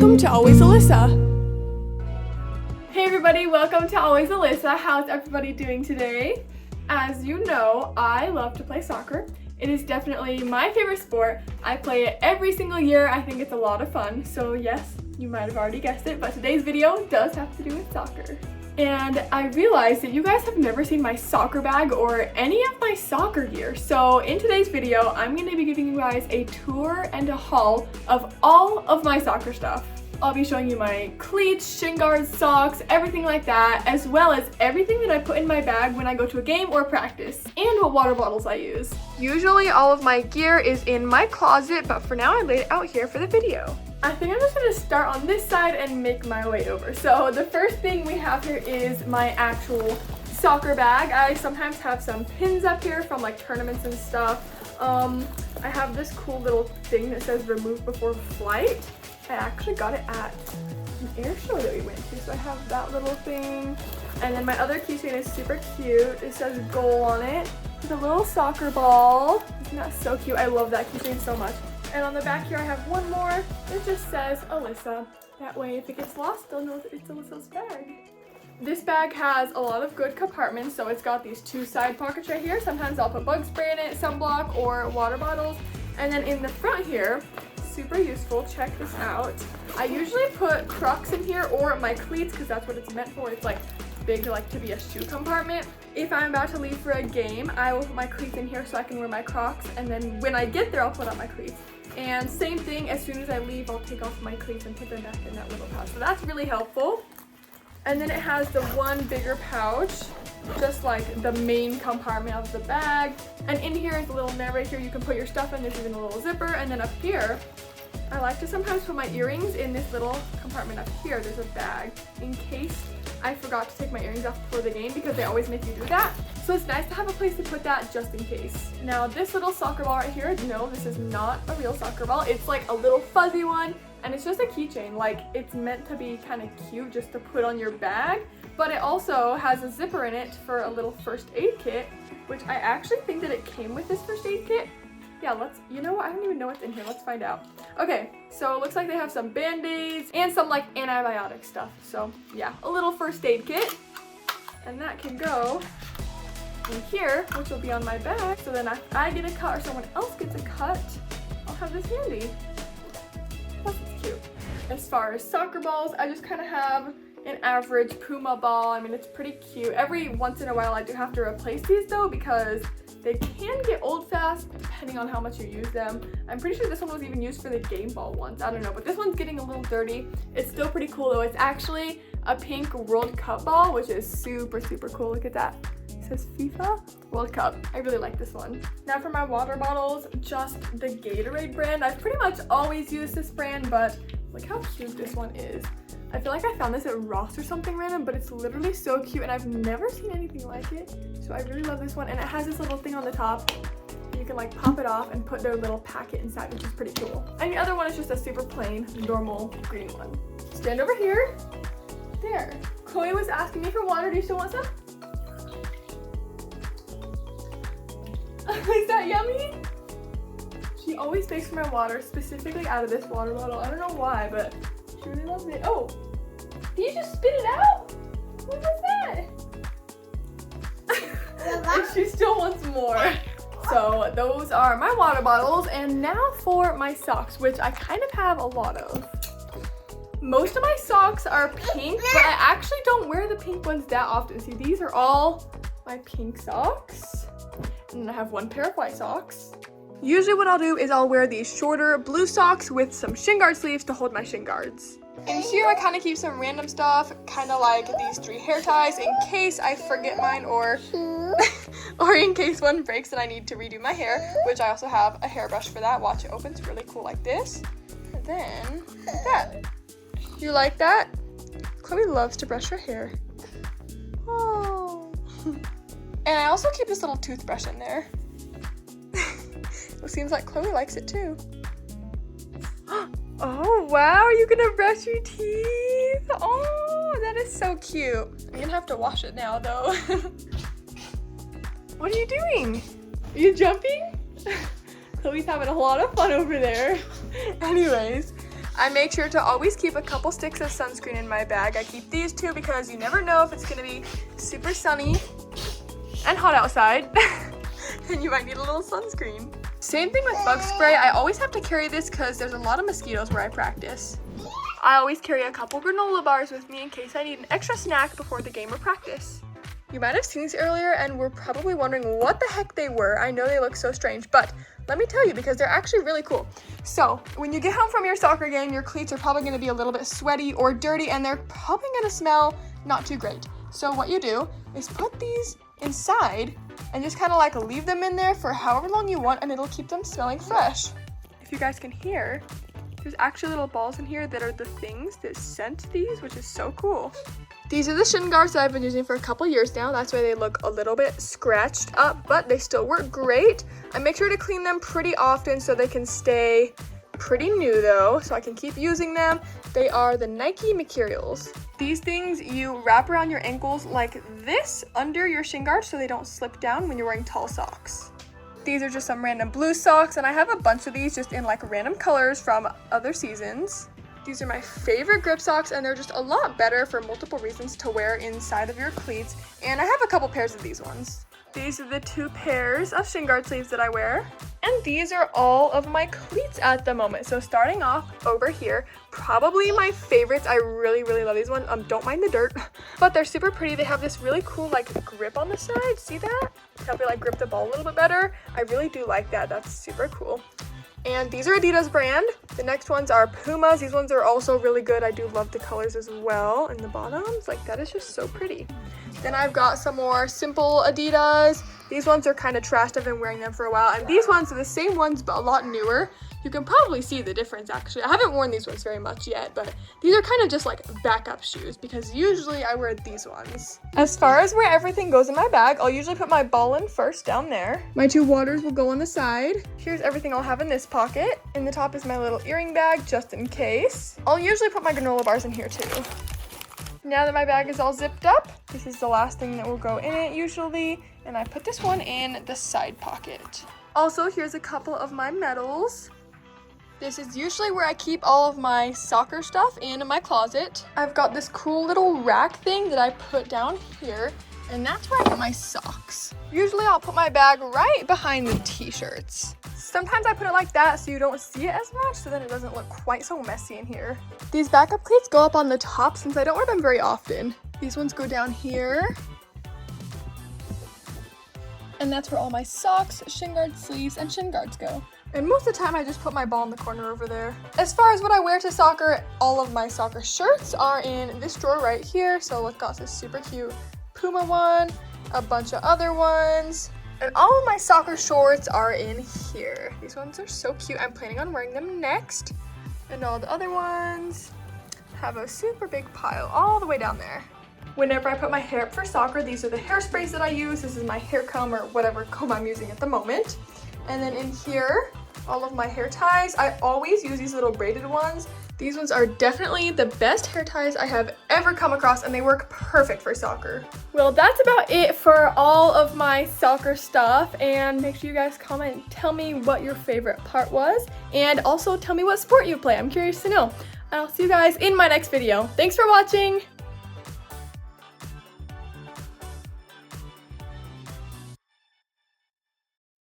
welcome to Always Alyssa. Hey everybody, welcome to Always Alyssa. How's everybody doing today? As you know, I love to play soccer. It is definitely my favorite sport. I play it every single year. I think it's a lot of fun. So yes, you might have already guessed it, but today's video does have to do with soccer. And I realized that you guys have never seen my soccer bag or any of my soccer gear. So in today's video, I'm going to be giving you guys a tour and a haul of all of my soccer stuff. I'll be showing you my cleats, shin guards, socks, everything like that, as well as everything that I put in my bag when I go to a game or practice, and what water bottles I use. Usually all of my gear is in my closet, but for now I laid it out here for the video. I think I'm just going to start on this side and make my way over. So the first thing we have here is my actual soccer bag. I sometimes have some pins up here from like tournaments and stuff. I have this cool little thing that says remove before flight. I actually got it at an air show that we went to, so I have that little thing. And then my other keychain is super cute. It says goal on it with a little soccer ball. Isn't that so cute? I love that keychain so much. And on the back here I have one more. It just says Alyssa. That way if it gets lost, they'll know that it's Alyssa's bag. This bag has a lot of good compartments, so it's got these two side pockets right here. Sometimes I'll put bug spray in it, sunblock, or water bottles. And then in the front here, super useful, check this out. I usually put Crocs in here or my cleats because that's what it's meant for. It's like big, like to be a shoe compartment. If I'm about to leave for a game, I will put my cleats in here so I can wear my Crocs, and then when I get there I'll put on my cleats. And same thing, as soon as I leave I'll take off my cleats and put them back in that little pouch. So that's really helpful. And then it has the one bigger pouch, just like the main compartment of the bag. And in here is a little net right here you can put your stuff in. There's even a little zipper. And then up here, I like to sometimes put my earrings in this little compartment up here. There's a bag in case I forgot to take my earrings off before the game, because they always make you do that. So it's nice to have a place to put that just in case. Now this little soccer ball right here, no, this is not a real soccer ball. It's like a little fuzzy one, and it's just a keychain. Like, it's meant to be kind of cute just to put on your bag, but it also has a zipper in it for a little first aid kit, which I actually think that it came with this first aid kit. Yeah, you know what, I don't even know what's in here. Let's find out. Okay, so it looks like they have some band-aids and some like antibiotic stuff. So yeah, a little first aid kit, and that can go in here, which will be on my bag. So then if I get a cut or someone else gets a cut, I'll have this handy. Plus it's cute. As far as soccer balls, I just kind of have an average Puma ball. I mean, it's pretty cute. Every once in a while I do have to replace these though, because they can get old fast depending on how much you use them. I'm pretty sure this one was even used for the game ball once. I don't know, but this one's getting a little dirty. It's still pretty cool though. It's actually a pink World Cup ball, which is super, super cool. Look at that. It says FIFA World Cup. I really like this one. Now for my water bottles, just the Gatorade brand. I've pretty much always used this brand, but look how cute this one is. I feel like I found this at Ross or something random, but it's literally so cute and I've never seen anything like it. So I really love this one, and it has this little thing on the top. You can like pop it off and put their little packet inside, which is pretty cool. And the other one is just a super plain, normal green one. Stand over here. There. Chloe was asking me for water. Do you still want some? Is that yummy? She always begs for my water, specifically out of this water bottle. I don't know why, but she really loves it. Oh, did you just spit it out? What was that? And she still wants more. So those are my water bottles, and now for my socks, which I kind of have a lot of. Most of my socks are pink, but I actually don't wear the pink ones that often. See, these are all my pink socks. And then I have one pair of white socks. Usually what I'll do is I'll wear these shorter blue socks with some shin guard sleeves to hold my shin guards. And here I kind of keep some random stuff, kind of like these 3 hair ties in case I forget mine, or or in case one breaks and I need to redo my hair, which I also have a hairbrush for that. Watch, it opens really cool like this. And then like that. You like that? Chloe loves to brush her hair. Oh. And I also keep this little toothbrush in there. It seems like Chloe likes it too. Oh wow, are you gonna brush your teeth? Oh, that is so cute. I'm gonna have to wash it now though. What are you doing? Are you jumping? Chloe's having a lot of fun over there. Anyways, I make sure to always keep a couple sticks of sunscreen in my bag. I keep these two because you never know if it's gonna be super sunny and hot outside and you might need a little sunscreen. Same thing with bug spray. I always have to carry this because there's a lot of mosquitoes where I practice. I always carry a couple granola bars with me in case I need an extra snack before the game or practice. You might have seen these earlier and were probably wondering what the heck they were. I know they look so strange, but let me tell you because they're actually really cool. So when you get home from your soccer game, your cleats are probably gonna be a little bit sweaty or dirty and they're probably gonna smell not too great. So what you do is put these inside and just kind of like leave them in there for however long you want and it'll keep them smelling fresh. If you guys can hear, there's actually little balls in here that are the things that scent these, which is so cool. These are the shin guards that I've been using for a couple years now. That's why they look a little bit scratched up, but they still work great. I make sure to clean them pretty often so they can stay pretty new though, so I can keep using them. They are the Nike Mercurials. These things you wrap around your ankles like this under your shin guards so they don't slip down when you're wearing tall socks. These are just some random blue socks, and I have a bunch of these just in like random colors from other seasons. These are my favorite grip socks, and they're just a lot better for multiple reasons to wear inside of your cleats. And I have a couple pairs of these ones. These are the 2 pairs of shin guard sleeves that I wear. And these are all of my cleats at the moment. So starting off over here, probably my favorites. I really, really love these ones. Don't mind the dirt, but they're super pretty. They have this really cool like grip on the side. See that? To help you like grip the ball a little bit better. I really do like that. That's super cool. And these are Adidas brand. The next ones are Pumas. These ones are also really good. I do love the colors as well. And the bottoms, like that is just so pretty. Then I've got some more simple Adidas. These ones are kind of trashed. I've been wearing them for a while. And these ones are the same ones, but a lot newer. You can probably see the difference actually. I haven't worn these ones very much yet, but these are kind of just like backup shoes because usually I wear these ones. As far as where everything goes in my bag, I'll usually put my ball in first down there. My 2 waters will go on the side. Here's everything I'll have in this pocket. In the top is my little earring bag just in case. I'll usually put my granola bars in here too. Now that my bag is all zipped up, this is the last thing that will go in it usually, and I put this one in the side pocket. Also, here's a couple of my medals. This is usually where I keep all of my soccer stuff in my closet. I've got this cool little rack thing that I put down here, and that's where I put my socks. Usually I'll put my bag right behind the t-shirts. Sometimes I put it like that so you don't see it as much, so then it doesn't look quite so messy in here. These backup cleats go up on the top since I don't wear them very often. These ones go down here. And that's where all my socks, shin guards, sleeves, and shin guards go. And most of the time I just put my ball in the corner over there. As far as what I wear to soccer, all of my soccer shirts are in this drawer right here. So I've got this super cute Puma one, a bunch of other ones, and all of my soccer shorts are in here. These ones are so cute. I'm planning on wearing them next. And all the other ones have a super big pile all the way down there. Whenever I put my hair up for soccer, these are the hairsprays that I use. This is my hair comb or whatever comb I'm using at the moment. And then in here, all of my hair ties. I always use these little braided ones. These ones are definitely the best hair ties I have ever come across, and they work perfect for soccer. Well, that's about it for all of my soccer stuff, and make sure you guys comment and tell me what your favorite part was, and also tell me what sport you play. I'm curious to know. I'll see you guys in my next video. Thanks for watching!